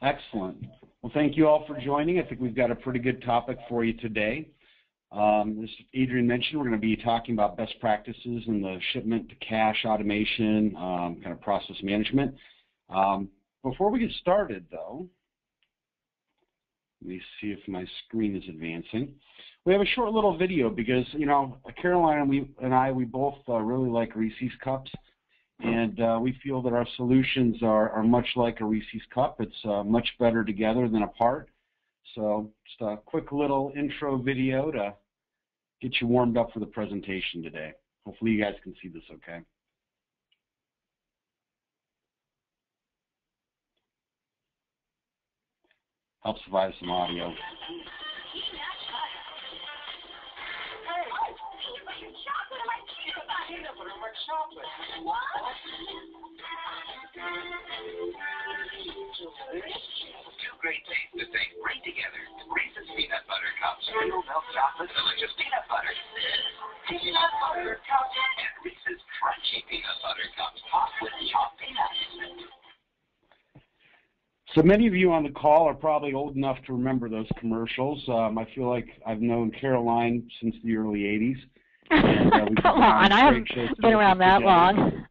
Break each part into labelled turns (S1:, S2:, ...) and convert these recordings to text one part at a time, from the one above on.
S1: Excellent. Well, thank you all for joining. I think we've got a pretty good topic for you today. As Adrian mentioned, we're going to be talking about best practices in the shipment to cash automation, kind of process management. Before we get started, though, let me see if my screen is advancing. We have a short little video because, you know, Caroline and I both really like Reese's cups, and we feel that our solutions are much like a Reese's cup. It's much better together than apart. So just a quick little intro video to get you warmed up for the presentation today. Hopefully you guys can see this okay. Helps if I have some audio.
S2: Two great things to taste great together. Reese's Peanut Butter Cups. Real milk chocolate, delicious peanut butter. Peanut Butter Cups. And Reese's Crunchy Peanut Butter Cups. Topped with chopped peanuts.
S1: So many of you on the call are probably old enough to remember those commercials. I feel like I've known Caroline since the early 80s. And,
S3: Come on, I haven't been around that long.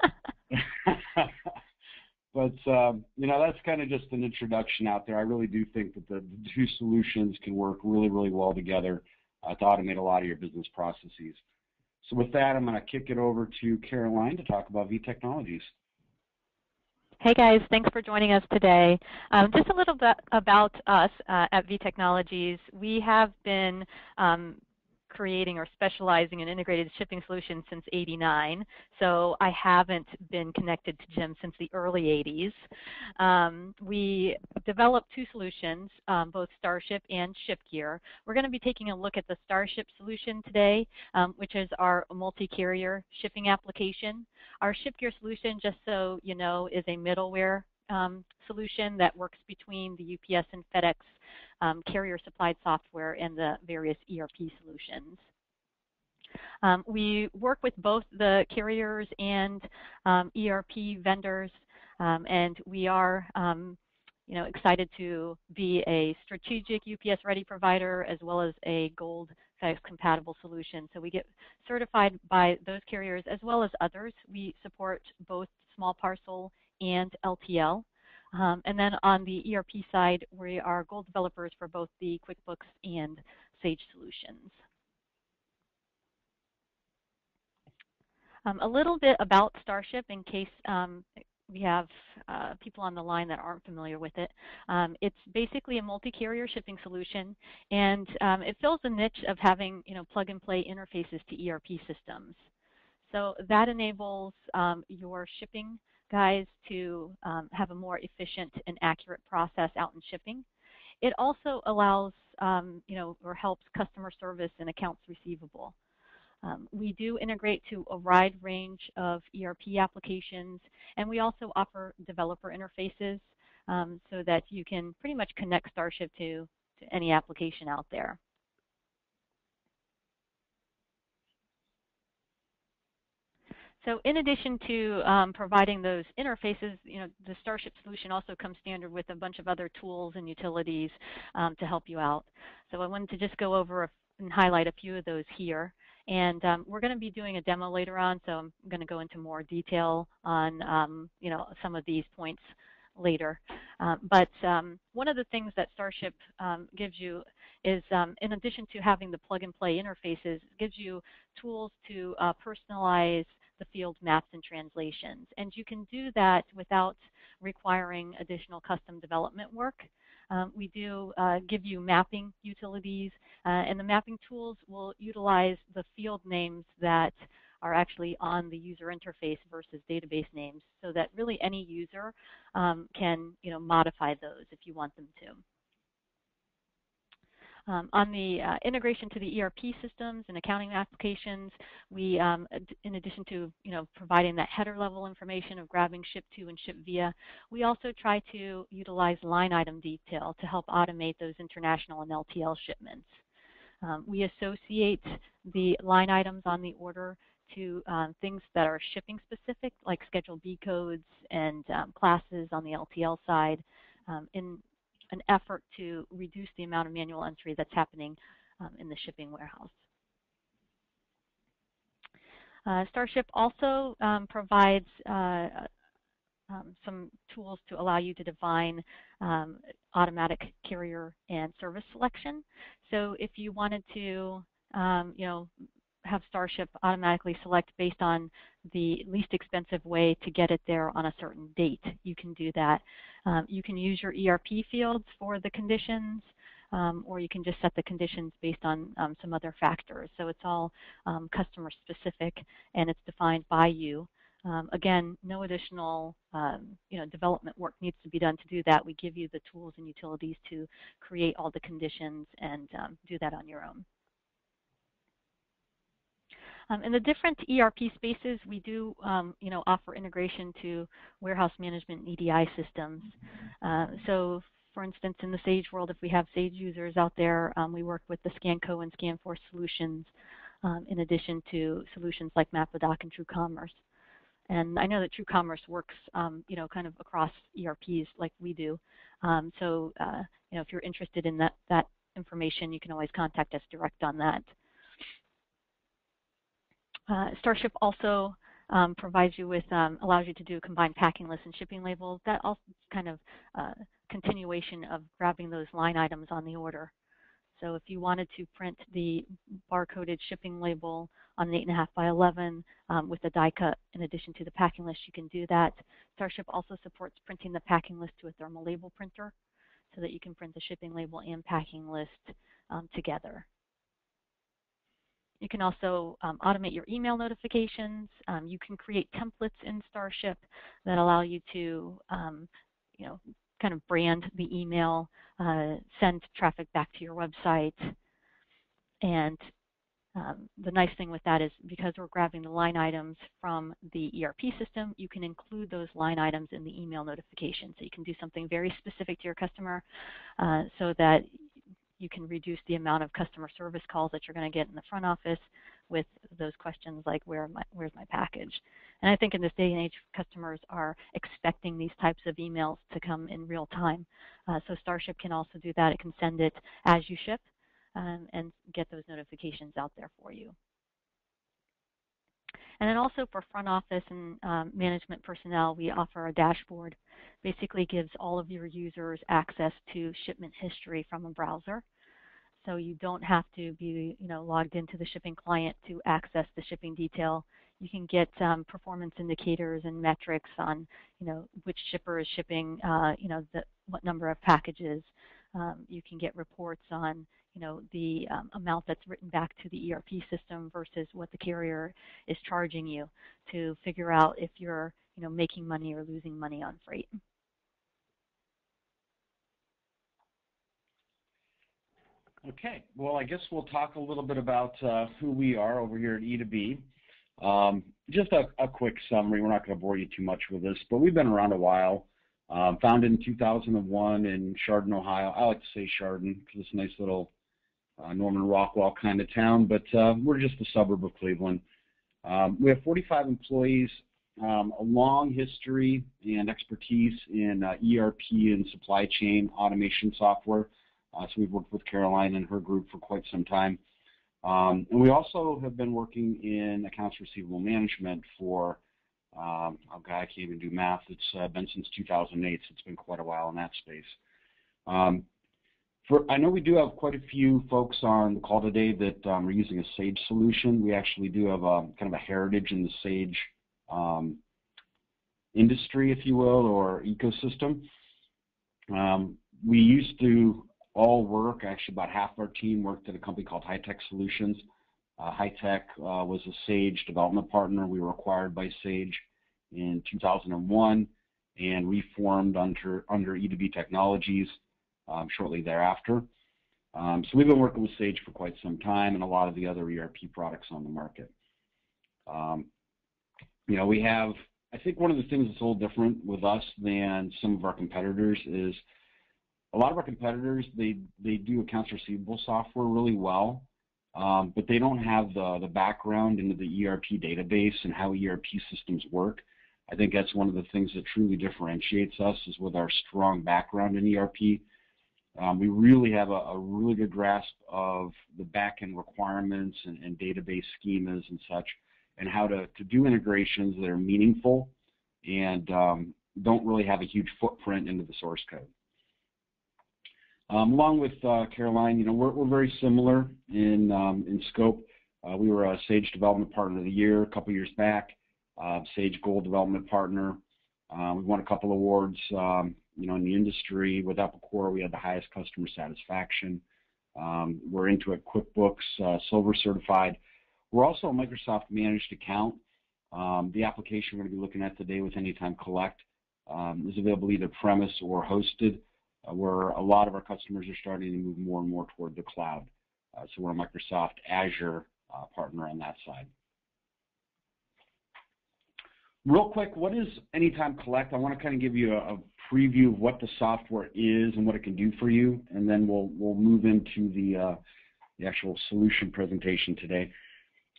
S1: But, you know, that's kind of just an introduction out there. I really do think that the two solutions can work really, really well together to automate a lot of your business processes. So with that, I'm going to kick it over to Caroline to talk about V Technologies.
S3: Hey guys, thanks for joining us today. Just a little bit about us at V Technologies. We have been creating or specializing in integrated shipping solutions since '89. So I haven't been connected to Jim since the early '80s. We developed two solutions, both Starship and ShipGear. We're going to be taking a look at the Starship solution today, which is our multi-carrier shipping application. Our ShipGear solution, just so you know, is a middleware solution that works between the UPS and FedEx carrier supplied software and the various ERP solutions. We work with both the carriers and ERP vendors, and we are you know, excited to be a strategic UPS ready provider as well as a gold FedEx compatible solution. So we get certified by those carriers as well as others. We support both small parcel and LTL. And then on the ERP side, we are gold developers for both the QuickBooks and Sage solutions. A little bit about Starship in case we have people on the line that aren't familiar with it. It's basically a multi-carrier shipping solution, and it fills the niche of having, you know, plug-and-play interfaces to ERP systems. So that enables your shipping guys to have a more efficient and accurate process out in shipping. It also allows, you know, or helps customer service and accounts receivable. We do integrate to a wide range of ERP applications, and we also offer developer interfaces so that you can pretty much connect Starship to any application out there. So in addition to providing those interfaces, you know, the Starship solution also comes standard with a bunch of other tools and utilities to help you out. So I wanted to just go over and highlight a few of those here. And we're going to be doing a demo later on, so I'm going to go into more detail on, you know, some of these points later. But one of the things that Starship gives you is, in addition to having the plug-and-play interfaces, it gives you tools to personalize the field maps and translations. And you can do that without requiring additional custom development work. We do give you mapping utilities, and the mapping tools will utilize the field names that are actually on the user interface versus database names, so that really any user can, you know, modify those if you want them to. On the integration to the ERP systems and accounting applications, we, in addition to, you know, providing that header level information of grabbing ship to and ship via, we also try to utilize line item detail to help automate those international and LTL shipments. We associate the line items on the order to things that are shipping specific, like Schedule B codes and classes on the LTL side. In an effort to reduce the amount of manual entry that's happening in the shipping warehouse. Starship also provides some tools to allow you to define automatic carrier and service selection. So if you wanted to, have Starship automatically select based on the least expensive way to get it there on a certain date, you can do that. You can use your ERP fields for the conditions, or you can just set the conditions based on some other factors. So it's all customer specific, and it's defined by you. Again, no additional development work needs to be done to do that. We give you the tools and utilities to create all the conditions and do that on your own. In the different ERP spaces, we do offer integration to warehouse management and EDI systems. So for instance, in the Sage world, if we have Sage users out there, we work with the ScanCo and ScanForce solutions, in addition to solutions like MapAdoc and TrueCommerce. And I know that TrueCommerce works, kind of across ERPs like we do. So, if you're interested in that information, you can always contact us direct on that. Starship also provides you with, allows you to do combined packing lists and shipping labels. That also kind of continuation of grabbing those line items on the order. So if you wanted to print the barcoded shipping label on an 8.5 by 11 with a die cut in addition to the packing list, you can do that. Starship also supports printing the packing list to a thermal label printer so that you can print the shipping label and packing list together. You can also automate your email notifications. You can create templates in Starship that allow you to, kind of brand the email, send traffic back to your website. And the nice thing with that is because we're grabbing the line items from the ERP system, you can include those line items in the email notification. So you can do something very specific to your customer so that you can reduce the amount of customer service calls that you're going to get in the front office with those questions like, where's my package? And I think in this day and age, customers are expecting these types of emails to come in real time. So Starship can also do that. It can send it as you ship and get those notifications out there for you. And then also for front office and management personnel, we offer a dashboard. Basically gives all of your users access to shipment history from a browser. So you don't have to be logged into the shipping client to access the shipping detail. You can get performance indicators and metrics on which shipper is shipping what number of packages. You can get reports on the amount that's written back to the ERP system versus what the carrier is charging you to figure out if you're making money or losing money on freight.
S1: Okay, well, I guess we'll talk a little bit about who we are over here at E2B. Just a quick summary. We're not going to bore you too much with this, but we've been around a while. Founded in 2001 in Chardon, Ohio. I like to say Chardon because it's a nice little Norman Rockwell kind of town, but we're just a suburb of Cleveland. We have 45 employees, a long history and expertise in ERP and supply chain automation software. So we've worked with Caroline and her group for quite some time. And we also have been working in accounts receivable management for, I can't even do math. It's been since 2008, so it's been quite a while in that space. I know we do have quite a few folks on the call today that are using a Sage solution. We actually do have kind of a heritage in the Sage industry, if you will, or ecosystem. We used to all work, actually about half of our team worked at a company called High Tech Solutions. High Tech was a Sage development partner. We were acquired by Sage in 2001 and reformed under E2B Technologies shortly thereafter. So we've been working with Sage for quite some time and a lot of the other ERP products on the market. We have, I think one of the things that's a little different with us than some of our competitors is a lot of our competitors, they do accounts receivable software really well, but they don't have the background into the ERP database and how ERP systems work. I think that's one of the things that truly differentiates us is with our strong background in ERP. We really have a really good grasp of the back-end requirements and database schemas and such, and how to do integrations that are meaningful and don't really have a huge footprint into the source code. Along with Caroline, we're very similar in scope. We were a Sage Development Partner of the Year a couple years back, Sage Gold Development Partner. We won a couple awards, in the industry. With Epicor, we had the highest customer satisfaction. We're into it, QuickBooks, Silver certified. We're also a Microsoft managed account. The application we're going to be looking at today with Anytime Collect is available either premise or hosted, where a lot of our customers are starting to move more and more toward the cloud. So we're a Microsoft Azure partner on that side. Real quick, what is Anytime Collect? I want to kind of give you a preview of what the software is and what it can do for you, and then we'll move into the actual solution presentation today.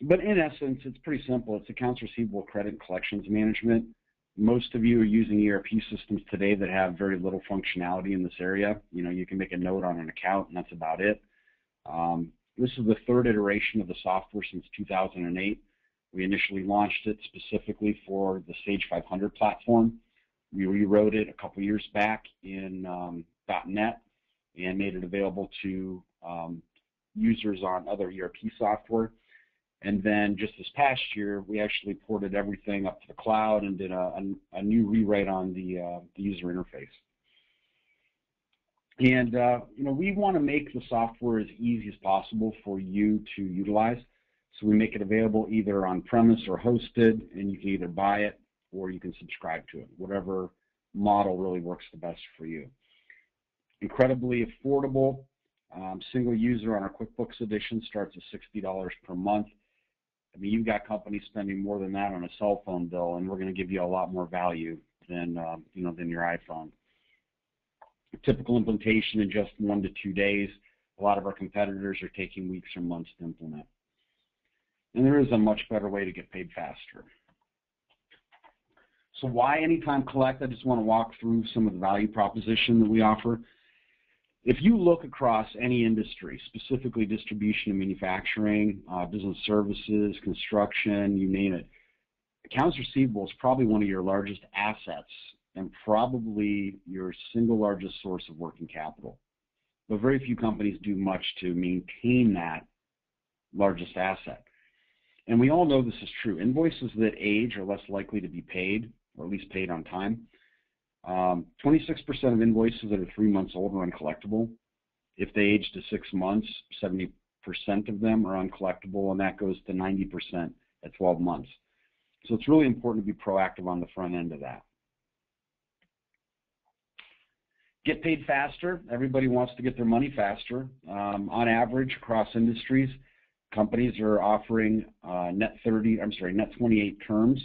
S1: But in essence, it's pretty simple. It's accounts receivable, credit, and collections management. Most of you are using ERP systems today that have very little functionality in this area. You can make a note on an account, and that's about it. This is the third iteration of the software since 2008. We initially launched it specifically for the Sage 500 platform. We rewrote it a couple years back in .NET and made it available to users on other ERP software. And then just this past year, we actually ported everything up to the cloud and did a new rewrite on the user interface. And we want to make the software as easy as possible for you to utilize. So we make it available either on-premise or hosted, and you can either buy it or you can subscribe to it, whatever model really works the best for you. Incredibly affordable. Single user on our QuickBooks edition starts at $60 per month. I mean, you've got companies spending more than that on a cell phone bill, and we're going to give you a lot more value than than your iPhone. A typical implementation in just 1 to 2 days. A lot of our competitors are taking weeks or months to implement. And there is a much better way to get paid faster. So why Anytime Collect? I just want to walk through some of the value proposition that we offer. If you look across any industry, specifically distribution and manufacturing, business services, construction, you name it, accounts receivable is probably one of your largest assets and probably your single largest source of working capital. But very few companies do much to maintain that largest asset. And we all know this is true. Invoices that age are less likely to be paid, or at least paid on time. 26% of invoices that are 3 months old are uncollectible. If they age to 6 months, 70% of them are uncollectible, and that goes to 90% at 12 months. So it's really important to be proactive on the front end of that. Get paid faster. Everybody wants to get their money faster. On average, across industries, companies are offering net 28 terms,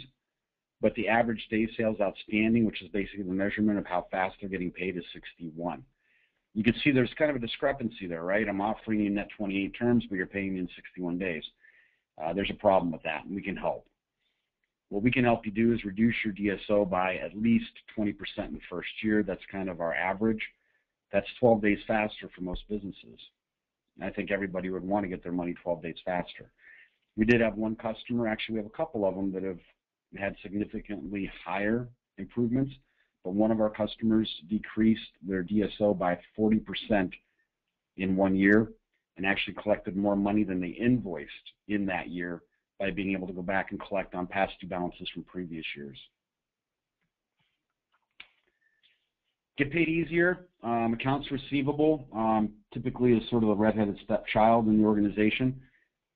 S1: but the average day sales outstanding, which is basically the measurement of how fast they're getting paid, is 61. You can see there's kind of a discrepancy there, right? I'm offering you net 28 terms, but you're paying me in 61 days. There's a problem with that, and we can help. What we can help you do is reduce your DSO by at least 20% in the first year. That's kind of our average. That's 12 days faster for most businesses. I think everybody would want to get their money 12 days faster. We did have one customer, actually we have a couple of them that have had significantly higher improvements, but one of our customers decreased their DSO by 40% in 1 year and actually collected more money than they invoiced in that year by being able to go back and collect on past due balances from previous years. Get paid easier. Accounts receivable typically is sort of the redheaded stepchild in the organization.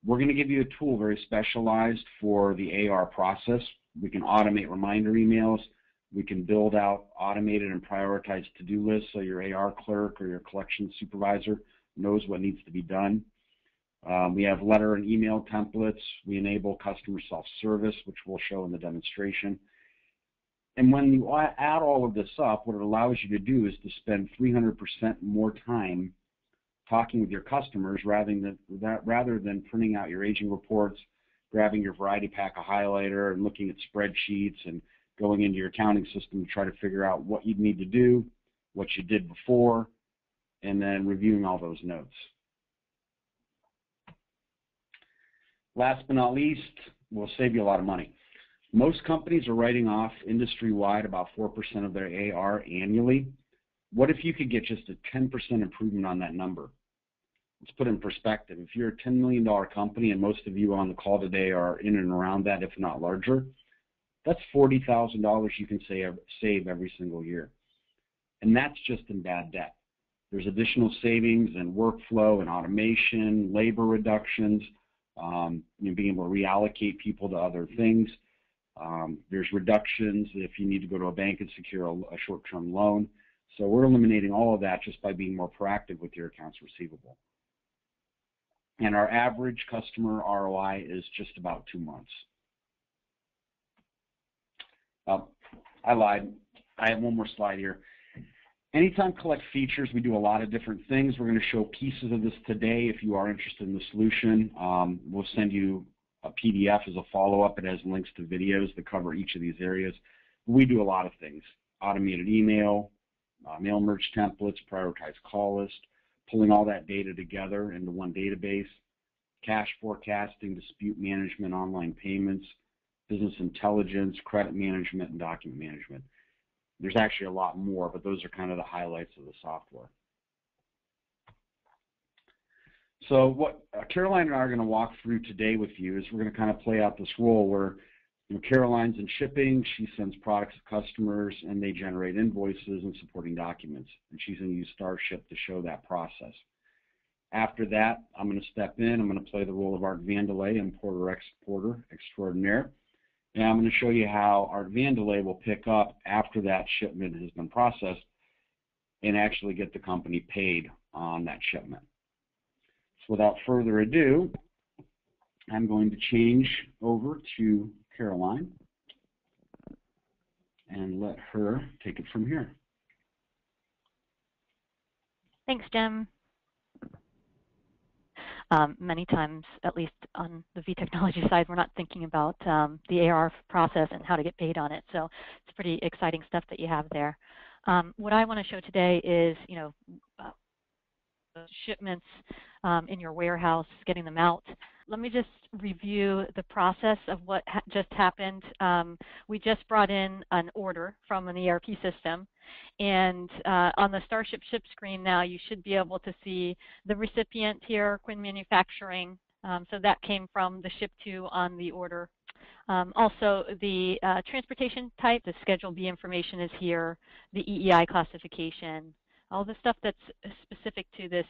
S1: We're going to give you a tool very specialized for the AR process. We can automate reminder emails. We can build out automated and prioritized to-do lists so your AR clerk or your collections supervisor knows what needs to be done. We have letter and email templates. We enable customer self-service, which we'll show in the demonstration. And when you add all of this up, what it allows you to do is to spend 300% more time talking with your customers rather than printing out your aging reports, grabbing your variety pack of highlighter and looking at spreadsheets and going into your accounting system to try to figure out what you need to do, what you did before, and then reviewing all those notes. Last but not least, we'll save you a lot of money. Most companies are writing off industry-wide about 4% of their AR annually. What if you could get just a 10% improvement on that number? Let's put it in perspective. If you're a $10 million company, and most of you on the call today are in and around that, if not larger, that's $40,000 you can save every single year. And that's just in bad debt. There's additional savings in workflow and automation, labor reductions, being able to reallocate people to other things. There's reductions if you need to go to a bank and secure a short-term loan. So we're eliminating all of that just by being more proactive with your accounts receivable. And our average customer ROI is just about 2 months. I lied. I have one more slide here. Anytime Collect features, we do a lot of different things. We're going to show pieces of this today. If you are interested in the solution, we'll send you a PDF as a follow-up. It has links to videos that cover each of these areas. We do a lot of things. Automated email, mail merge templates, prioritize call list, pulling all that data together into one database, cash forecasting, dispute management, online payments, business intelligence, credit management, and document management. There's actually a lot more, but those are kind of the highlights of the software. So what Caroline and I are going to walk through today with you is we're going to kind of play out this role where Caroline's in shipping, she sends products to customers, and they generate invoices and supporting documents. And she's going to use Starship to show that process. After that, I'm going to step in. I'm going to play the role of Art Vandelay, importer-exporter extraordinaire. And I'm going to show you how Art Vandelay will pick up after that shipment has been processed and actually get the company paid on that shipment. So without further ado, I'm going to change over to Caroline and let her take it from here.
S3: Thanks, Jim. Many times, at least on the V Technology side, we're not thinking about the AR process and how to get paid on it. So it's pretty exciting stuff that you have there. What I want to show today is, shipments in your warehouse, getting them out. Let me just review the process of what just happened. We just brought in an order from an ERP system, and on the Starship ship screen now, you should be able to see the recipient here, Quinn Manufacturing. So that came from the ship to on the order. Also, the transportation type, the Schedule B information is here, the EEI classification, all the stuff that's specific to this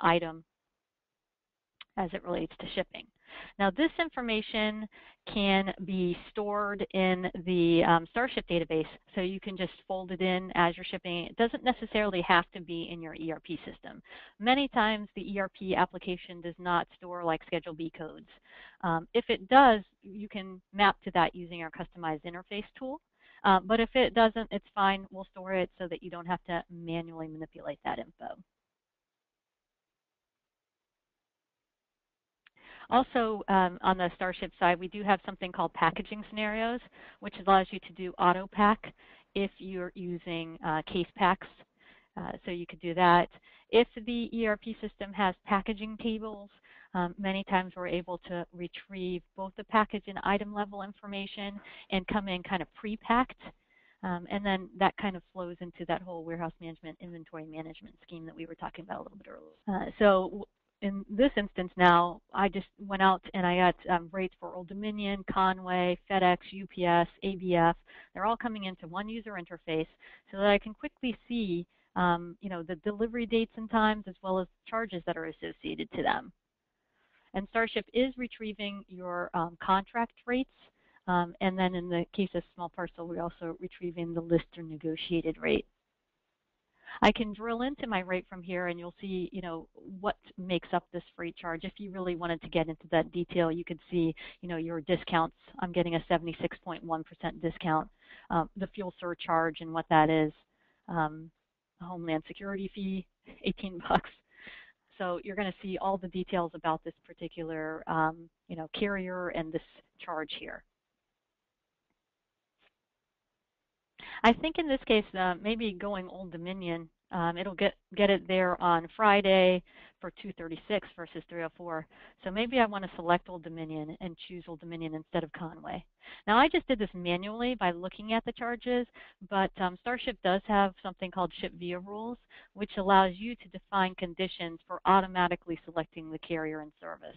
S3: item as it relates to shipping. Now, this information can be stored in the Starship database, so you can just fold it in as you're shipping. It doesn't necessarily have to be in your ERP system. Many times, the ERP application does not store like Schedule B codes. If it does, you can map to that using our customized interface tool. But if it doesn't, it's fine. We'll store it so that you don't have to manually manipulate that info. Also, on the Starship side, we do have something called packaging scenarios, which allows you to do auto pack if you're using case packs. So you could do that. If the ERP system has packaging tables, many times we're able to retrieve both the package and item level information and come in kind of pre-packed. And then that kind of flows into that whole warehouse management, inventory management scheme that we were talking about a little bit earlier. So in this instance now, I just went out and I got rates for Old Dominion, Conway, FedEx, UPS, ABF. They're all coming into one user interface so that I can quickly see the delivery dates and times as well as charges that are associated to them. And Starship is retrieving your contract rates. And then in the case of small parcel, we're also retrieving the list or negotiated rate. I can drill into my rate from here, and you'll see, what makes up this freight charge. If you really wanted to get into that detail, you could see, your discounts. I'm getting a 76.1% discount. The fuel surcharge and what that is. Homeland Security fee, 18 bucks. So you're going to see all the details about this particular, carrier and this charge here. I think in this case, maybe going Old Dominion It'll get it there on Friday for 236 versus 304. So maybe I want to select Old Dominion and choose Old Dominion instead of Conway. Now I just did this manually by looking at the charges, but Starship does have something called ship via rules, which allows you to define conditions for automatically selecting the carrier and service.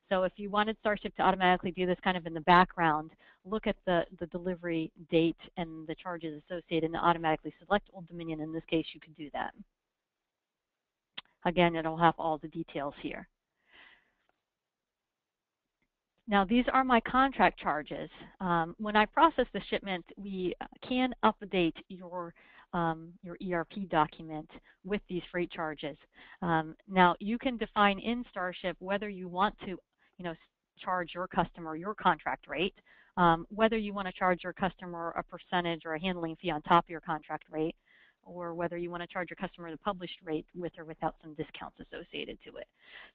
S3: So if you wanted Starship to automatically do this kind of in the background, look at the delivery date and the charges associated and automatically select Old Dominion. In this case, you could do that. Again, it'll have all the details here. Now, these are my contract charges. When I process the shipment, we can update your ERP document with these freight charges. Now, you can define in Starship whether you want to, charge your customer your contract rate, whether you want to charge your customer a percentage or a handling fee on top of your contract rate, or whether you want to charge your customer the published rate with or without some discounts associated to it.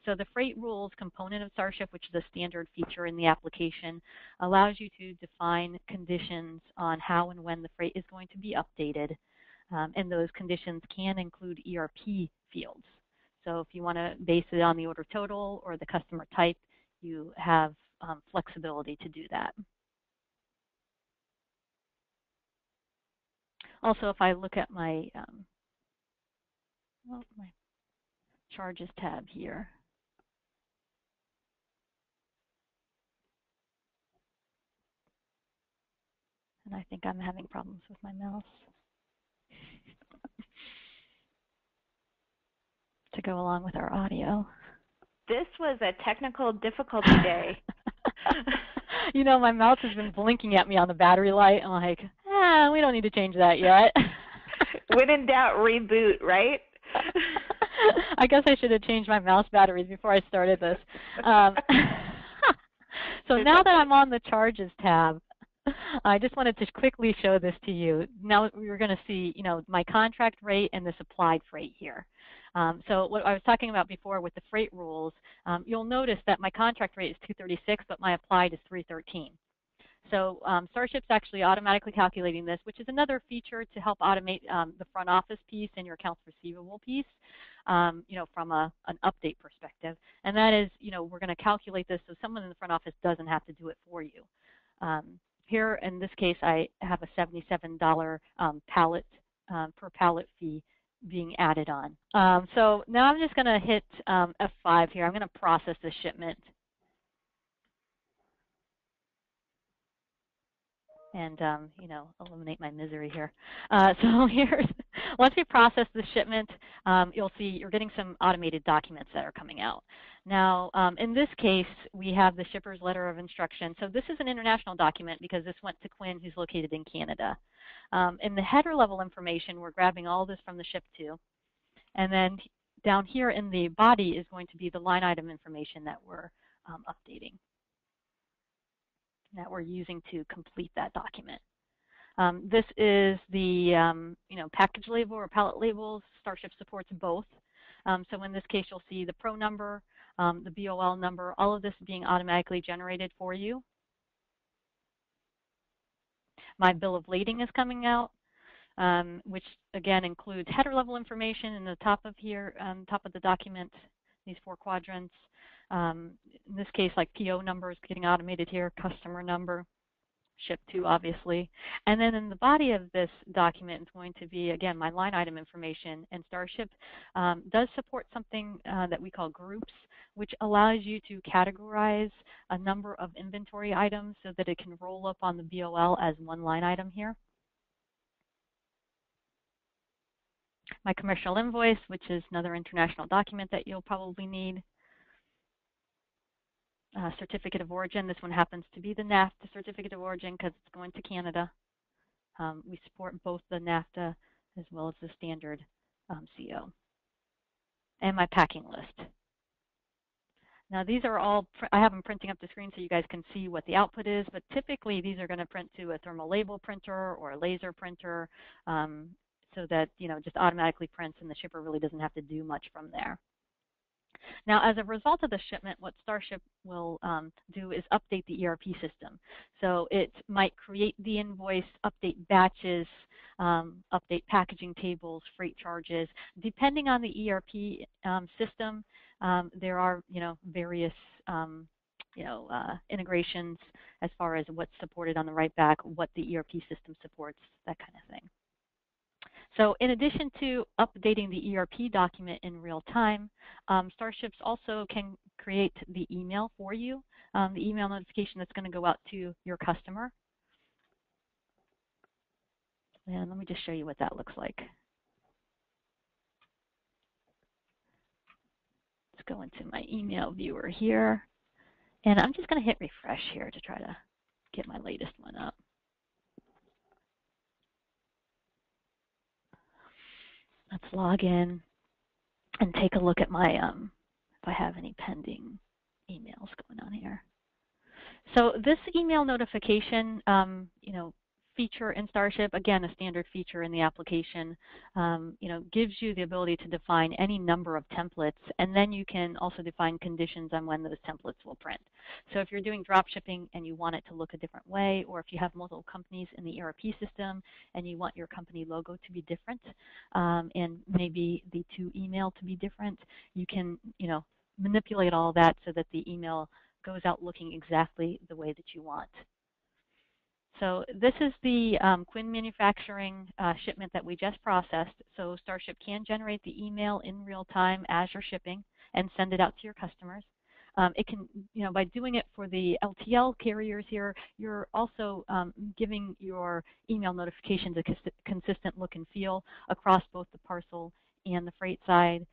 S3: So the freight rules component of Starship, which is a standard feature in the application, allows you to define conditions on how and when the freight is going to be updated. And those conditions can include ERP fields. So if you want to base it on the order total or the customer type, you have flexibility to do that. Also, if I look at my my charges tab here, and I think I'm having problems with my mouse to go along with our audio.
S4: This was a technical difficulty day.
S3: My mouse has been blinking at me on the battery light. I'm like, we don't need to change that yet.
S4: When in doubt, reboot, right?
S3: I guess I should have changed my mouse batteries before I started this. So now that I'm on the Charges tab, I just wanted to quickly show this to you. Now we're going to see, my contract rate and this applied freight here. So what I was talking about before with the freight rules, you'll notice that my contract rate is 236, but my applied is 313. So Starship's actually automatically calculating this, which is another feature to help automate the front office piece and your accounts receivable piece, from an update perspective. And that is, we're going to calculate this so someone in the front office doesn't have to do it for you. Here, in this case, I have a $77 pallet per pallet fee being added on. So now I'm just going to hit F5 here. I'm going to process this shipment. And, eliminate my misery here. So here's, once we process the shipment, you'll see you're getting some automated documents that are coming out. Now, in this case, we have the shipper's letter of instruction. So this is an international document because this went to Quinn, who's located in Canada. In the header level information, we're grabbing all this from the ship to. And then down here in the body is going to be the line item information that we're updating, that we're using to complete that document. This is the package label or pallet labels. Starship supports both. So in this case, you'll see the pro number, the BOL number, all of this being automatically generated for you. My bill of lading is coming out, which again includes header level information in the top of here, top of the document, these 4 quadrants. In this case, like PO number is getting automated here, customer number, ship to, obviously. And then in the body of this document is going to be, again, my line item information. And Starship does support something that we call groups, which allows you to categorize a number of inventory items so that it can roll up on the BOL as one line item here. My commercial invoice, which is another international document that you'll probably need. Certificate of origin. This one happens to be the NAFTA certificate of origin because it's going to Canada. We support both the NAFTA as well as the standard CO. And my packing list. Now these are all, I have them printing up the screen so you guys can see what the output is, but typically these are going to print to a thermal label printer or a laser printer so that, just automatically prints and the shipper really doesn't have to do much from there. Now, as a result of the shipment, what Starship will do is update the ERP system. So it might create the invoice, update batches, update packaging tables, freight charges. Depending on the ERP system, there are various integrations as far as what's supported on the right back, what the ERP system supports, that kind of thing. So in addition to updating the ERP document in real time, Starships also can create the email for you, the email notification that's going to go out to your customer. And let me just show you what that looks like. Let's go into my email viewer here. And I'm just going to hit refresh here to try to get my latest one up. Let's log in and take a look at my, if I have any pending emails going on here. So this email notification, feature in Starship, again, a standard feature in the application, gives you the ability to define any number of templates, and then you can also define conditions on when those templates will print. So if you're doing drop shipping and you want it to look a different way, or if you have multiple companies in the ERP system and you want your company logo to be different, and maybe the to email to be different, you can, manipulate all that so that the email goes out looking exactly the way that you want. So this is the Quinn Manufacturing shipment that we just processed. So Starship can generate the email in real time as you're shipping and send it out to your customers. It can, by doing it for the LTL carriers here, you're also giving your email notifications a consistent look and feel across both the parcel and the freight side,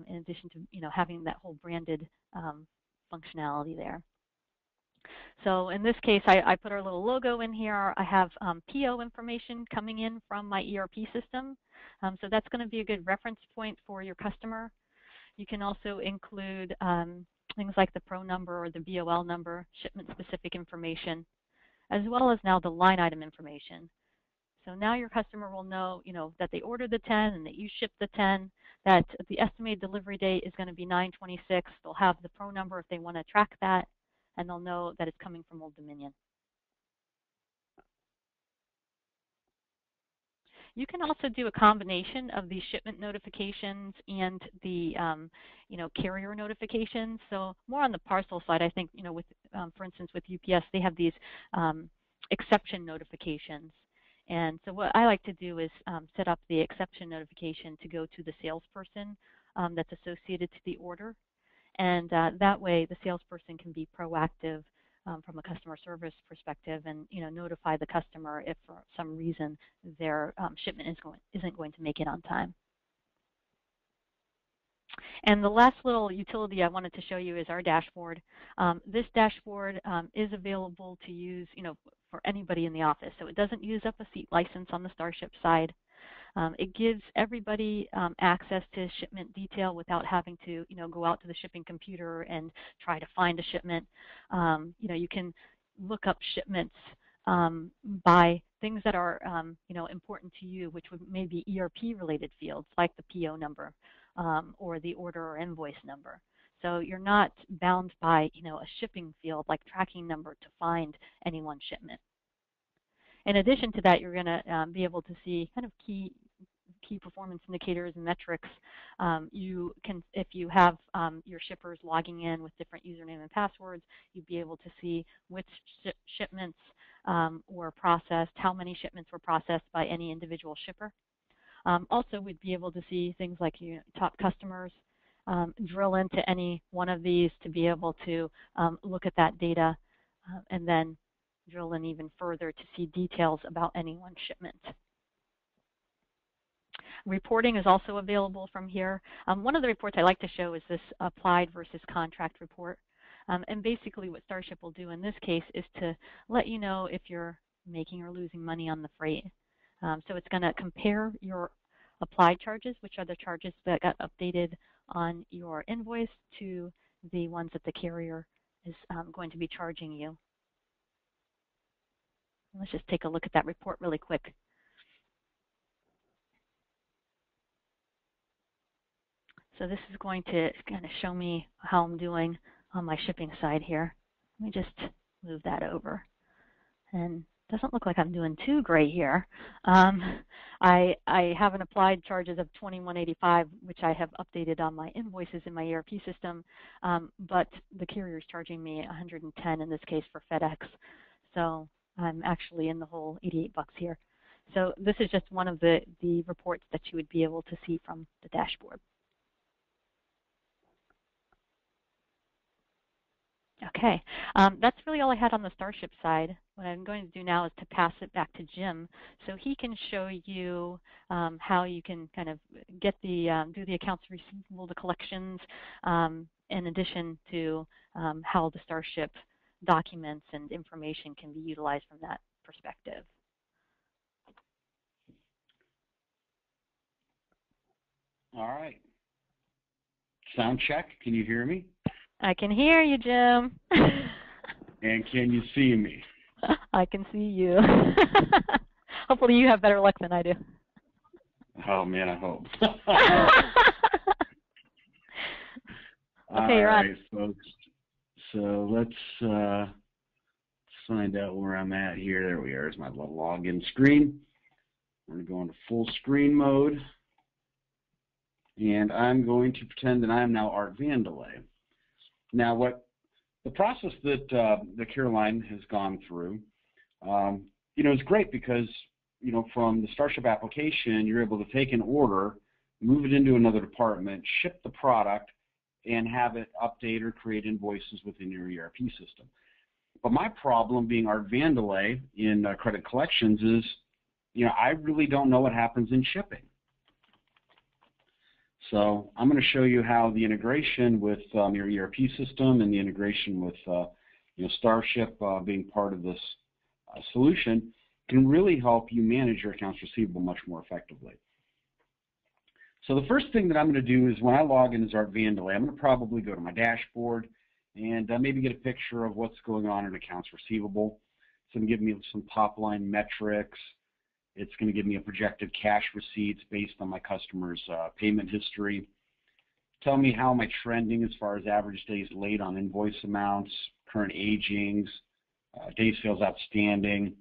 S3: in addition to, having that whole branded functionality there. So in this case, I put our little logo in here. I have PO information coming in from my ERP system. So that's going to be a good reference point for your customer. You can also include things like the PRO number or the BOL number, shipment-specific information, as well as now the line item information. So now your customer will know, that they ordered the 10 and that you shipped the 10, that the estimated delivery date is going to be 9/26. They'll have the PRO number if they want to track that, and they'll know that it's coming from Old Dominion. You can also do a combination of the shipment notifications and the carrier notifications. So more on the parcel side, I think, with for instance, with UPS, they have these exception notifications. And so what I like to do is set up the exception notification to go to the salesperson that's associated to the order. And that way the salesperson can be proactive from a customer service perspective and notify the customer if for some reason their shipment isn't going to make it on time. And the last little utility I wanted to show you is our dashboard. This dashboard is available to use for anybody in the office. So it doesn't use up a seat license on the Starship side. It gives everybody access to shipment detail without having to, go out to the shipping computer and try to find a shipment. You can look up shipments by things that are, important to you, which would maybe ERP-related fields like the PO number or the order or invoice number. So you're not bound by, a shipping field like tracking number to find any one shipment. In addition to that, you're going to be able to see kind of key performance indicators and metrics. You can, if you have your shippers logging in with different username and passwords, you'd be able to see which shipments were processed, how many shipments were processed by any individual shipper. Also, we'd be able to see things like top customers, drill into any one of these to be able to look at that data and then drill in even further to see details about any one shipment. Reporting is also available from here. One of the reports I like to show is this applied versus contract report. And basically what Starship will do in this case is to let you know if you're making or losing money on the freight. So it's going to compare your applied charges, which are the charges that got updated on your invoice, to the ones that the carrier is going to be charging you. Let's just take a look at that report really quick. So this is going to kind of show me how I'm doing on my shipping side here. Let me just move that over. And it doesn't look like I'm doing too great here. I have an applied charges of $21.85, which I have updated on my invoices in my ERP system, but the carrier is charging me $110 in this case for FedEx. So I'm actually in the hole, $88 here. So this is just one of the reports that you would be able to see from the dashboard. Okay, that's really all I had on the Starship side. What I'm going to do now is to pass it back to Jim so he can show you how you can kind of get the do the accounts receivable, the collections, in addition to how the Starship documents and information can be utilized from that perspective.
S1: All right. Sound check. Can you hear me?
S3: I can hear you, Jim.
S1: And can you see me?
S3: I can see you. Hopefully you have better luck than I do.
S1: Oh, man, I hope.
S3: Okay, you're on.
S1: All right, folks. So let's find out where I'm at here. There we are. There's my little login screen. We're going to go into full screen mode. And I'm going to pretend that I'm now Art Vandelay. Now, what the process that Caroline has gone through, is great because, from the Starship application, you're able to take an order, move it into another department, ship the product, and have it update or create invoices within your ERP system. But my problem being Art Vandelay in credit collections is, I really don't know what happens in shipping. So I'm going to show you how the integration with your ERP system and the integration with Starship being part of this solution can really help you manage your accounts receivable much more effectively. So the first thing that I'm going to do is when I log in as Art Vandelay, I'm going to probably go to my dashboard and maybe get a picture of what's going on in accounts receivable. It's going to give me some top-line metrics. It's going to give me a projected cash receipts based on my customer's payment history. Tell me how am I trending as far as average days late on invoice amounts, current agings, days sales outstanding,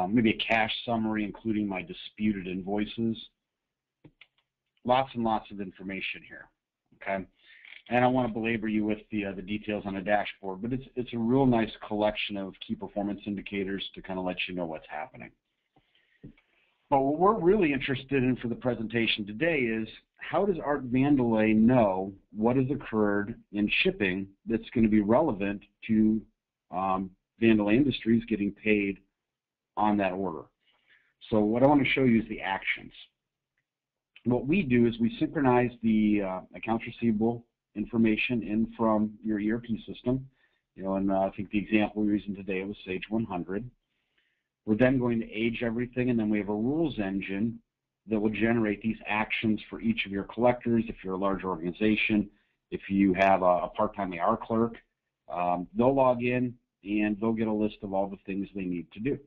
S1: maybe a cash summary including my disputed invoices. Lots and lots of information here, okay? And I don't want to belabor you with the details on the dashboard, but it's a real nice collection of key performance indicators to kind of let you know what's happening. But what we're really interested in for the presentation today is how does Art Vandelay know what has occurred in shipping that's going to be relevant to Vandelay Industries getting paid on that order. So what I want to show you is the actions. What we do is we synchronize the accounts receivable information in from your ERP system. And I think the example we're using today was Sage 100. We're then going to age everything, and then we have a rules engine that will generate these actions for each of your collectors. If you're a large organization, if you have a part-time AR clerk, they'll log in and they'll get a list of all the things they need to do.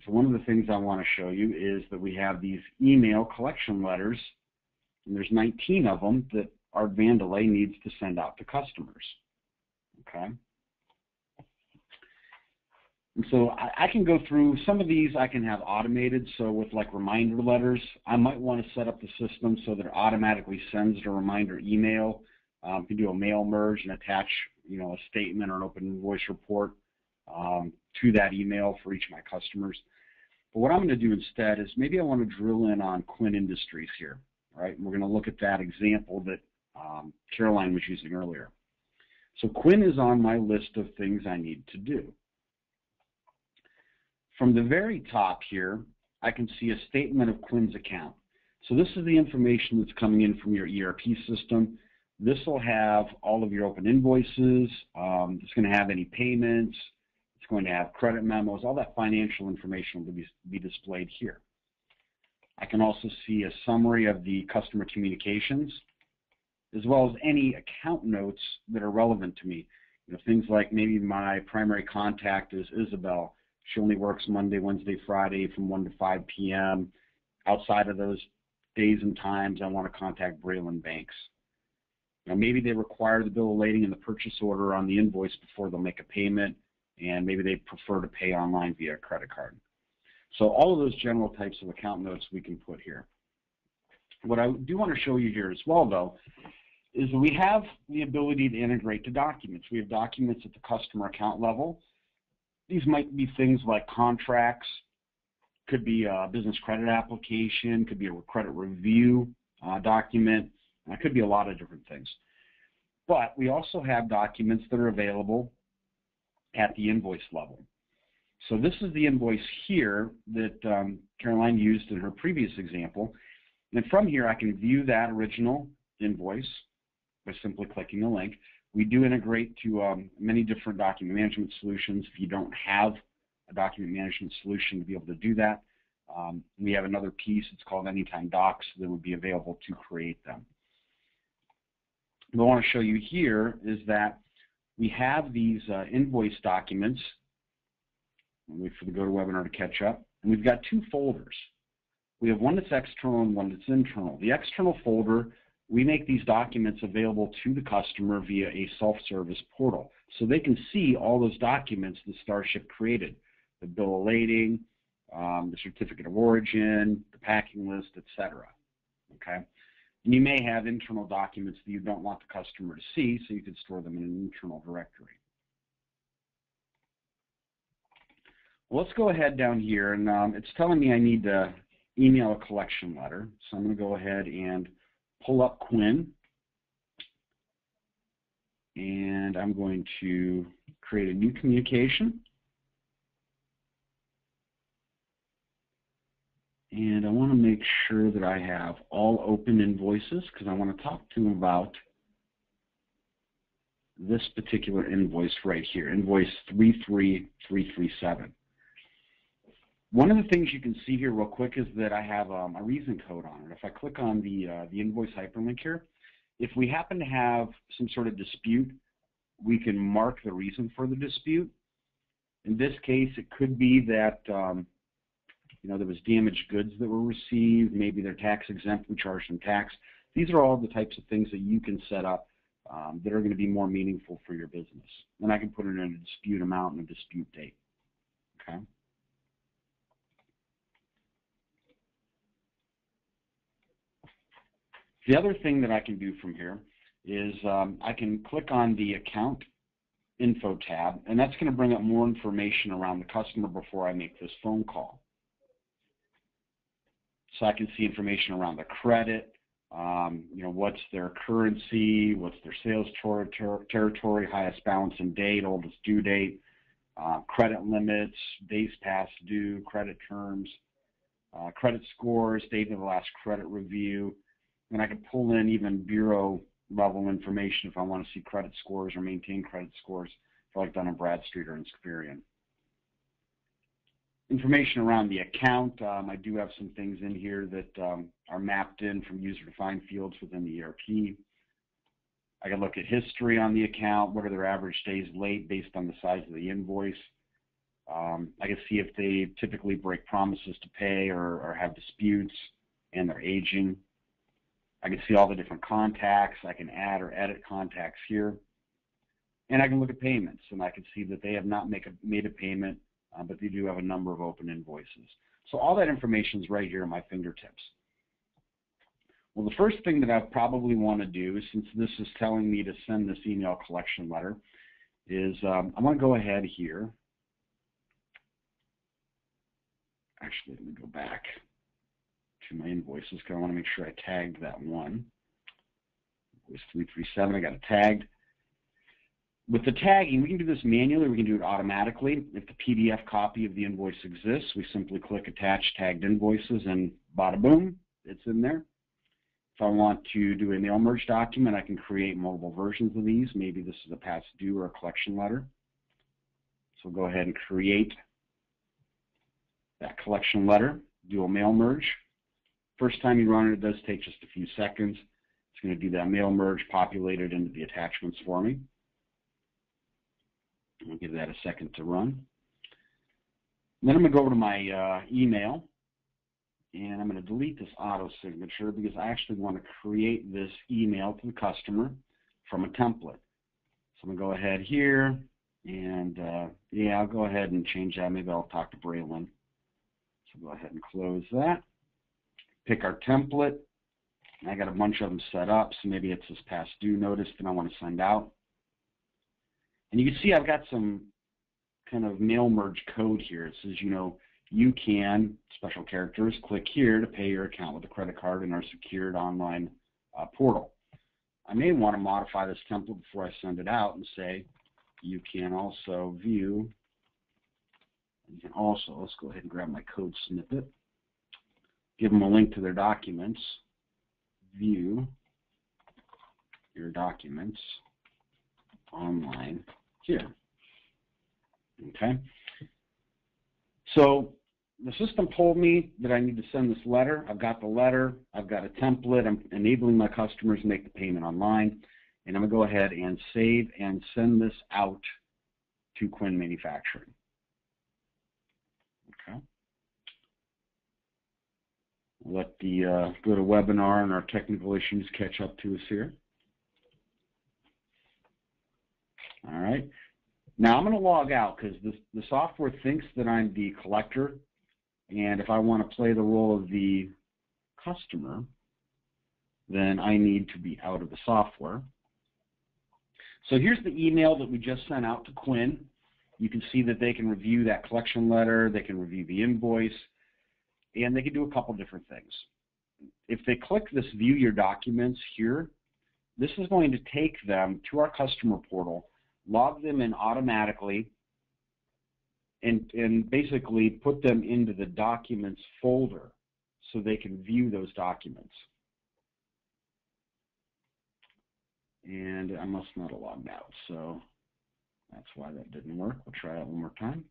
S1: So one of the things I want to show you is that we have these email collection letters, and there's 19 of them that Art Vandelay needs to send out to customers. Okay. And so I can go through some of these. I can have automated, so with like reminder letters, I might want to set up the system so that it automatically sends a reminder email. You can do a mail merge and attach, a statement or an open invoice report to that email for each of my customers. But what I'm going to do instead is maybe I want to drill in on Quinn Industries here. All right, and we're going to look at that example that Caroline was using earlier. So Quinn is on my list of things I need to do. From the very top here, I can see a statement of Quinn's account. So this is the information that's coming in from your ERP system. This will have all of your open invoices. It's going to have any payments. It's going to have credit memos. All that financial information will be displayed here. I can also see a summary of the customer communications, as well as any account notes that are relevant to me. Things like maybe my primary contact is Isabel. She only works Monday, Wednesday, Friday from 1 to 5 p.m. Outside of those days and times I want to contact Braylon Banks. Now, maybe they require the bill of lading and the purchase order on the invoice before they'll make a payment, and maybe they prefer to pay online via a credit card. So all of those general types of account notes we can put here. What I do want to show you here as well, though, is that we have the ability to integrate to documents. We have documents at the customer account level. These might be things like contracts, could be a business credit application, could be a credit review document. That could be a lot of different things. But we also have documents that are available at the invoice level. So this is the invoice here that Caroline used in her previous example. And from here, I can view that original invoice by simply clicking the link. We do integrate to many different document management solutions. If you don't have a document management solution to be able to do that, we have another piece. It's called Anytime Docs that would be available to create them. What I want to show you here is that we have these invoice documents. Wait for the GoToWebinar to catch up. And we've got two folders. We have one that's external and one that's internal. The external folder, we make these documents available to the customer via a self-service portal. So they can see all those documents that Starship created, the bill of lading, the certificate of origin, the packing list, etc. Okay? And you may have internal documents that you don't want the customer to see, so you could store them in an internal directory. Well, let's go ahead down here, and it's telling me I need to email a collection letter. So I'm going to go ahead and pull up Quinn, and I'm going to create a new communication. And I want to make sure that I have all open invoices because I want to talk to them about this particular invoice right here, invoice 33337. One of the things you can see here real quick is that I have a reason code on it. If I click on the invoice hyperlink here, if we happen to have some sort of dispute, we can mark the reason for the dispute. In this case, it could be that there was damaged goods that were received, maybe they're tax exempt, we charge them tax. These are all the types of things that you can set up that are going to be more meaningful for your business. And I can put it in a dispute amount and a dispute date. Okay. The other thing that I can do from here is I can click on the account info tab, and that's going to bring up more information around the customer before I make this phone call. So I can see information around the credit, what's their currency, what's their sales territory, highest balance and date, oldest due date, credit limits, days past due, credit terms, credit scores, date of the last credit review, and I can pull in even bureau level information if I want to see credit scores or maintain credit scores for like Dun & Bradstreet or Experian. Information around the account, I do have some things in here that are mapped in from user-defined fields within the ERP. I can look at history on the account, what are their average days late based on the size of the invoice. I can see if they typically break promises to pay or have disputes and they're aging. I can see all the different contacts. I can add or edit contacts here. And I can look at payments, and I can see that they have not made a payment, but they do have a number of open invoices. So all that information is right here at my fingertips. Well, the first thing that I probably want to do, since this is telling me to send this email collection letter, is I'm going to go ahead here. Actually, let me go back to my invoices because I want to make sure I tagged that one. Invoice 337, I got it tagged. With the tagging, we can do this manually, we can do it automatically. If the PDF copy of the invoice exists, we simply click Attach Tagged Invoices and bada boom, it's in there. If I want to do a mail merge document, I can create multiple versions of these. Maybe this is a past due or a collection letter. So go ahead and create that collection letter, do a mail merge. First time you run it, it does take just a few seconds. It's going to do that mail merge, populate it into the attachments for me. I'll give that a second to run. Then I'm going to go over to my email, And I'm going to delete this auto signature because I actually want to create this email to the customer from a template. So I'm going to go ahead here and yeah, I'll go ahead and change that. Maybe I'll talk to Braylon. So go ahead and close that. Pick our template. And I got a bunch of them set up, so maybe it's this past due notice that I want to send out. And you can see I've got some kind of mail merge code here. It says, you can, special characters, click here to pay your account with a credit card in our secured online portal. I may want to modify this template before I send it out and say, you can also view, let's go ahead and grab my code snippet, give them a link to their documents, view your documents online here. Okay. So the system told me that I need to send this letter. I've got the letter. I've got a template. I'm enabling my customers to make the payment online. And I'm going to go ahead and save and send this out to Quinn Manufacturing. Okay. Let the go to webinar and our technical issues catch up to us here. All right. Now I'm going to log out because the software thinks that I'm the collector, and if I want to play the role of the customer, then I need to be out of the software. So here's the email that we just sent out to Quinn. You can see that they can review that collection letter, they can review the invoice, and they can do a couple different things. If they click this View Your Documents here, this is going to take them to our customer portal, log them in automatically, and basically put them into the Documents folder so they can view those documents. And I must not have logged out, so that's why that didn't work. We'll try that one more time.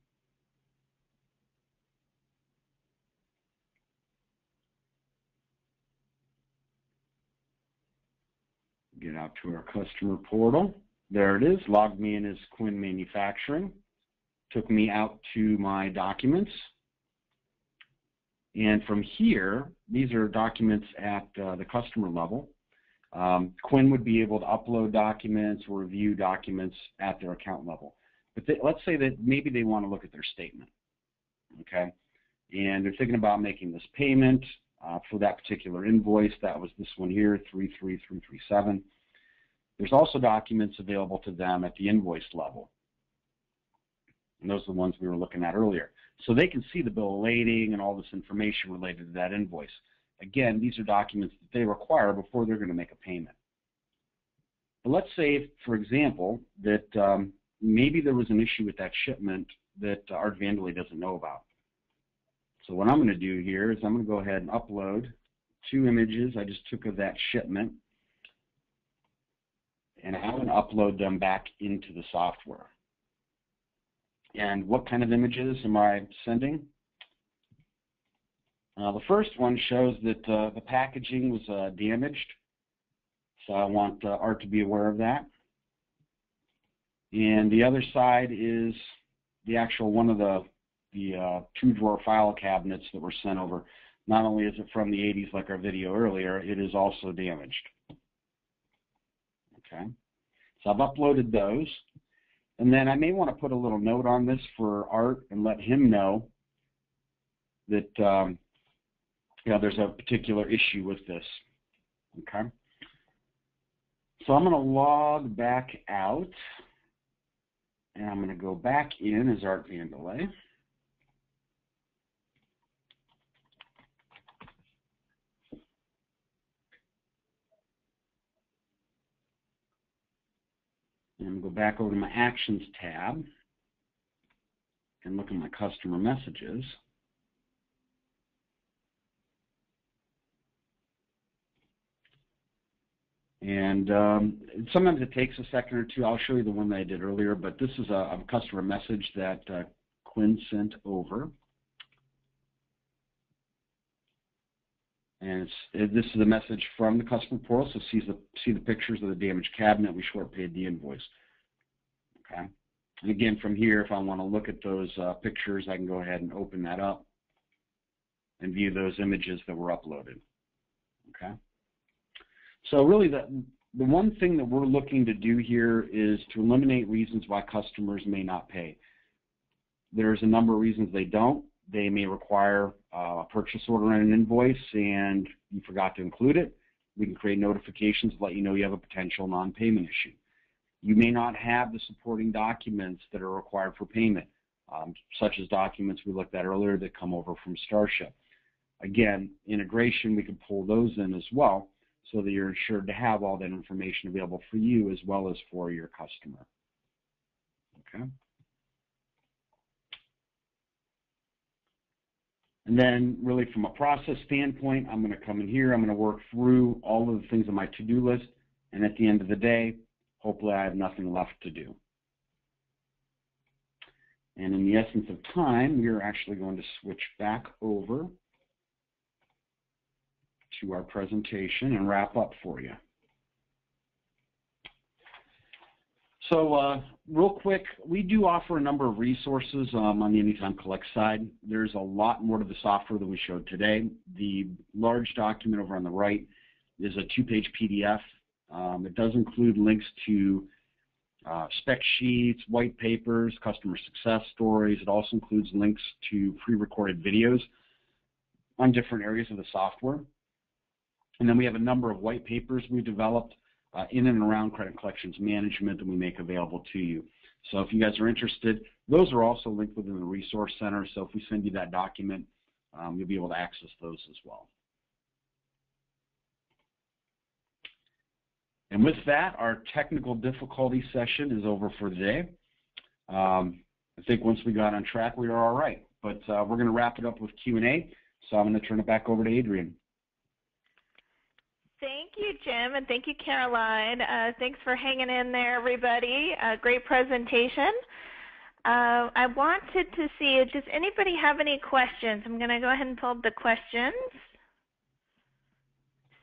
S1: Get out to our customer portal. There it is. Logged me in as Quinn Manufacturing. Took me out to my documents. And from here, these are documents at the customer level. Quinn would be able to upload documents or review documents at their account level. But let's say that maybe they want to look at their statement, okay? And they're thinking about making this payment for that particular invoice. That was this one here, 33337. There's also documents available to them at the invoice level. And those are the ones we were looking at earlier. So they can see the bill of lading and all this information related to that invoice. Again, these are documents that they require before they're going to make a payment. But let's say, for example, that maybe there was an issue with that shipment that Art Vanderlei doesn't know about. So what I'm going to do here is I'm going to go ahead and upload 2 images I just took of that shipment, and I'm going to upload them back into the software. And what kind of images am I sending? The first one shows that the packaging was damaged, so I want Art to be aware of that. And the other side is the actual one of the 2-drawer file cabinets that were sent over. Not only is it from the 80s like our video earlier, it is also damaged. Okay, so I've uploaded those. And then I may want to put a little note on this for Art and let him know that there's a particular issue with this. Okay. So I'm going to log back out, and I'm going to go back in as Art Vanderlei. And go back over to my Actions tab and look at my customer messages. And sometimes it takes a second or two. I'll show you the one that I did earlier, but this is a customer message that Quinn sent over. And this is a message from the customer portal, so see the pictures of the damaged cabinet. We short paid the invoice. Okay. And again, from here, if I want to look at those pictures, I can go ahead and open that up. and view those images that were uploaded. Okay. So really the one thing that we're looking to do here is to eliminate reasons why customers may not pay. There's a number of reasons they don't. They may require a purchase order and an invoice and you forgot to include it. We can create notifications to let you know you have a potential non-payment issue. You may not have the supporting documents that are required for payment, such as documents we looked at earlier that come over from Starship. Again, integration, we can pull those in as well so that you're ensured to have all that information available for you as well as for your customer. Okay. And then really from a process standpoint, I'm going to come in here, I'm going to work through all of the things on my to-do list, and at the end of the day, hopefully I have nothing left to do. And in the essence of time, we are actually going to switch back over to our presentation and wrap up for you. So real quick, we do offer a number of resources on the Anytime Collect side. There's a lot more to the software than we showed today. The large document over on the right is a 2-page PDF. It does include links to spec sheets, white papers, customer success stories. It also includes links to pre-recorded videos on different areas of the software. And then we have a number of white papers we developed in and around credit collections management that we make available to you. So if you guys are interested, those are also linked within the Resource Center. So if we send you that document, you'll be able to access those as well. And with that, our technical difficulty session is over for the day. I think once we got on track, we were all right. But we're going to wrap it up with Q&A. So I'm going to turn it back over to Adrian.
S4: Thank you, Jim, and thank you, Caroline. Thanks for hanging in there, everybody. Great presentation. I wanted to see, does anybody have any questions? I'm going to go ahead and pull up the questions.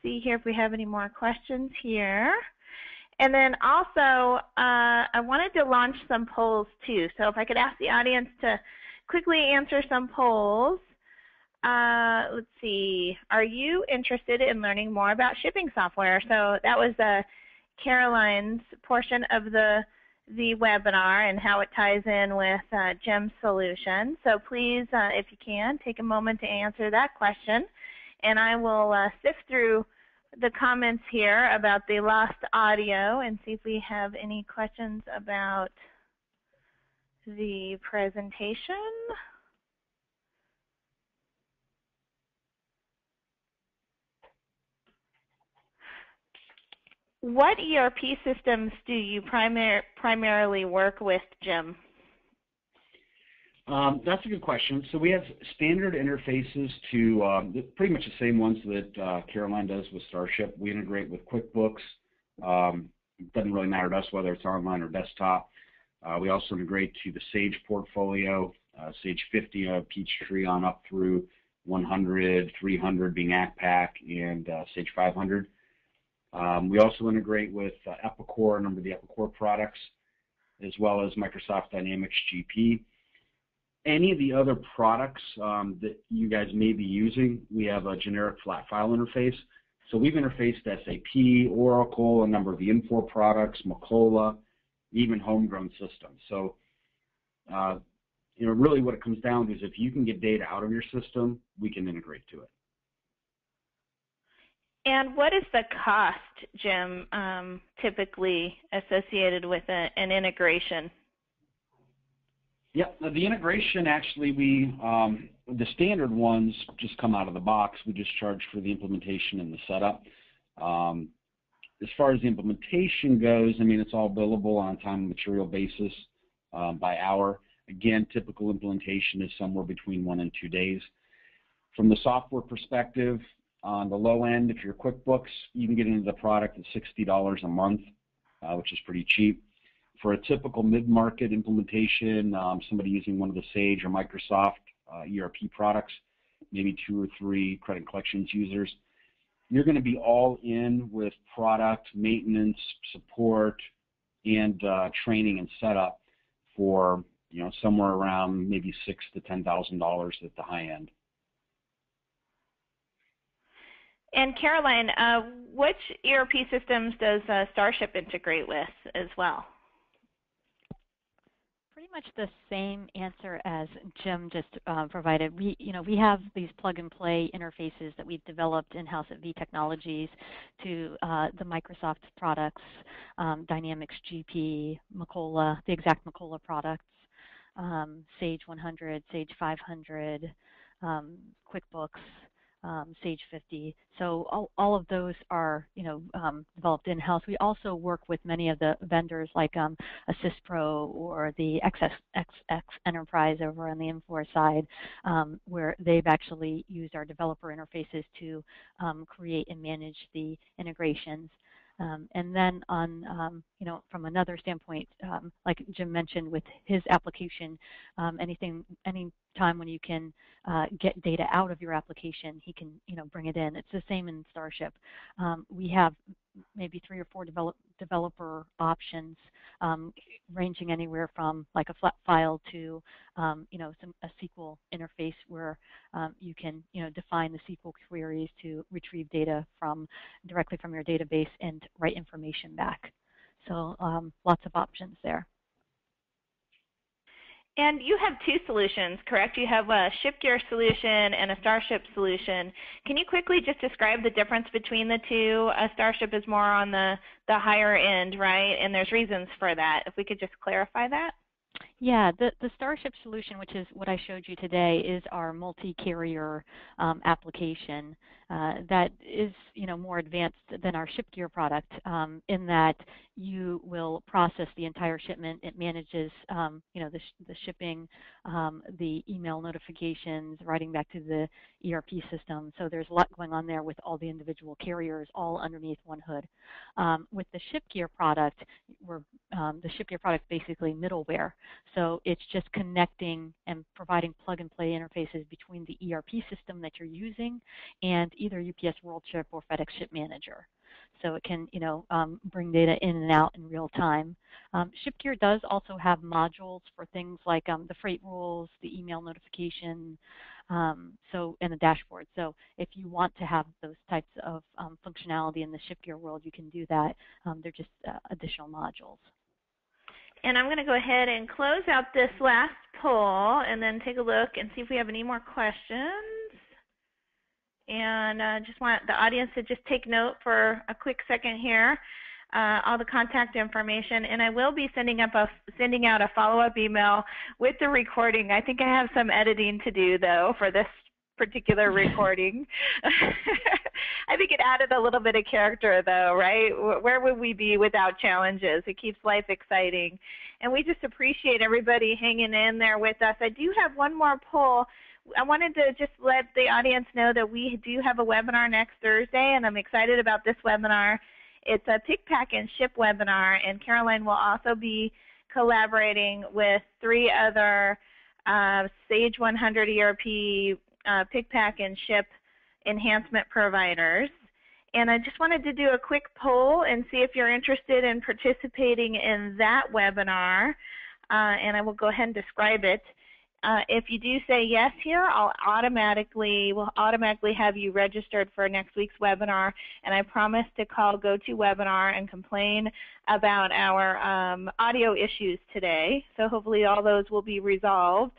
S4: See here if we have any more questions here. And then also, I wanted to launch some polls too. So if I could ask the audience to quickly answer some polls. Let's see. Are you interested in learning more about shipping software? So that was Caroline's portion of the webinar and how it ties in with Jim's solution. So please, if you can, take a moment to answer that question. And I will sift through the comments here about the lost audio and see if we have any questions about the presentation. What ERP systems do you primarily work with, Jim?
S1: That's a good question. So we have standard interfaces to pretty much the same ones that Caroline does with Starship. We integrate with QuickBooks. It doesn't really matter to us whether it's online or desktop. We also integrate to the Sage portfolio, Sage 50, Peachtree on up through 100, 300 being ACPAC, and Sage 500. We also integrate with Epicor, a number of the Epicor products, as well as Microsoft Dynamics GP. Any of the other products that you guys may be using, we have a generic flat file interface. So we've interfaced SAP, Oracle, a number of the Infor products, Macola, even homegrown systems. So, really what it comes down to is if you can get data out of your system, we can integrate to it.
S4: And what is the cost, Jim, typically associated with an integration?
S1: Yeah, the integration actually, the standard ones just come out of the box. We just charge for the implementation and the setup. As far as the implementation goes, I mean, it's all billable on a time and material basis by hour. Again, typical implementation is somewhere between 1 and 2 days. From the software perspective, on the low end, if you're QuickBooks, you can get into the product at $60 a month, which is pretty cheap. For a typical mid-market implementation, somebody using one of the Sage or Microsoft ERP products, maybe 2 or 3 credit collections users, you're going to be all in with product, maintenance, support, and training and setup for somewhere around maybe $6,000 to $10,000 at the high end.
S4: And Caroline, which ERP systems does Starship integrate with as well?
S3: Pretty much the same answer as Jim just provided. We have these plug-and-play interfaces that we've developed in-house at V Technologies to the Microsoft products, Dynamics GP, Macola, the exact Macola products, Sage 100, Sage 500, QuickBooks, Sage 50. So all of those are, developed in-house. We also work with many of the vendors like AssistPro or the XXX Enterprise over on the Infor side, where they've actually used our developer interfaces to create and manage the integrations. And then on, from another standpoint, like Jim mentioned with his application, any time when you can get data out of your application, he can, bring it in. It's the same in Starship. We have maybe 3 or 4 developer options, ranging anywhere from like a flat file to, a SQL interface where you can, define the SQL queries to retrieve data directly from your database and write information back. So lots of options there.
S4: And you have 2 solutions, correct? You have a ShipGear solution and a Starship solution. Can you quickly just describe the difference between the 2? Starship is more on the higher end, right? And there's reasons for that. If we could just clarify that.
S3: Yeah, the Starship solution, which is what I showed you today, is our multi-carrier application that is, more advanced than our ShipGear product in that you will process the entire shipment. It manages, the shipping, the email notifications, writing back to the ERP system. So there's a lot going on there with all the individual carriers all underneath one hood. With the ShipGear product, the ShipGear product is basically middleware. So it's just connecting and providing plug-and-play interfaces between the ERP system that you're using and either UPS WorldShip or FedEx Ship Manager. So it can, bring data in and out in real time. ShipGear does also have modules for things like the freight rules, the email notification, and the dashboard. So if you want to have those types of functionality in the ShipGear world, you can do that. They're just additional modules.
S4: And I'm going to go ahead and close out this last poll and then take a look and see if we have any more questions. And just want the audience to just take note for a quick second here, all the contact information. And I will be sending out a follow-up email with the recording. I think I have some editing to do, though, for this particular recording. I think it added a little bit of character, though, right? Where would we be without challenges? It keeps life exciting. And we just appreciate everybody hanging in there with us. I do have one more poll. I wanted to just let the audience know that we do have a webinar next Thursday, and I'm excited about this webinar. It's a Pick, Pack, and Ship webinar, and Caroline will also be collaborating with 3 other Sage 100 ERP Pick, Pack, and Ship enhancement providers. And I just wanted to do a quick poll and see if you're interested in participating in that webinar, and I will go ahead and describe it. If you do say yes here, we'll automatically have you registered for next week's webinar, and I promise to call GoToWebinar and complain about our audio issues today. So hopefully all those will be resolved.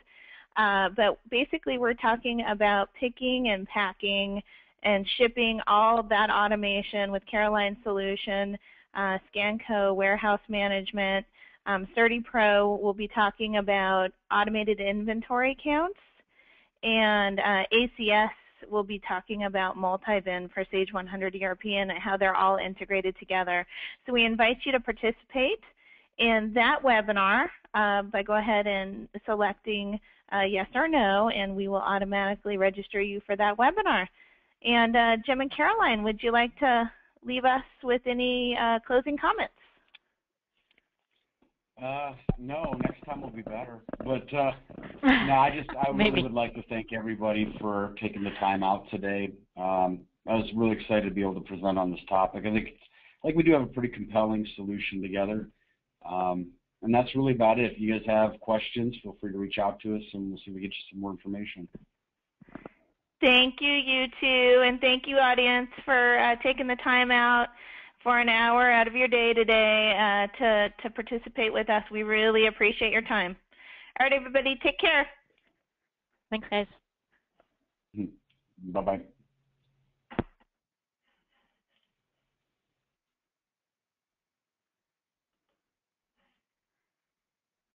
S4: But basically we're talking about picking and packing and shipping, all of that automation with Caroline's solution, Scanco warehouse management. CertiPro will be talking about automated inventory counts, and ACS will be talking about multi-bin for Sage 100 ERP and how they're all integrated together. So we invite you to participate in that webinar by go ahead and selecting yes or no, and we will automatically register you for that webinar. And Jim and Caroline, would you like to leave us with any closing comments?
S1: No, next time will be better. But no, I really would like to thank everybody for taking the time out today. I was really excited to be able to present on this topic. I think we do have a pretty compelling solution together. And that's really about it. If you guys have questions, feel free to reach out to us, and we'll see if we get you some more information.
S4: Thank you, you two, and thank you, audience, for taking the time out for an hour out of your day today to participate with us. We really appreciate your time. All right, everybody, take care.
S3: Thanks, guys.
S1: Bye-bye.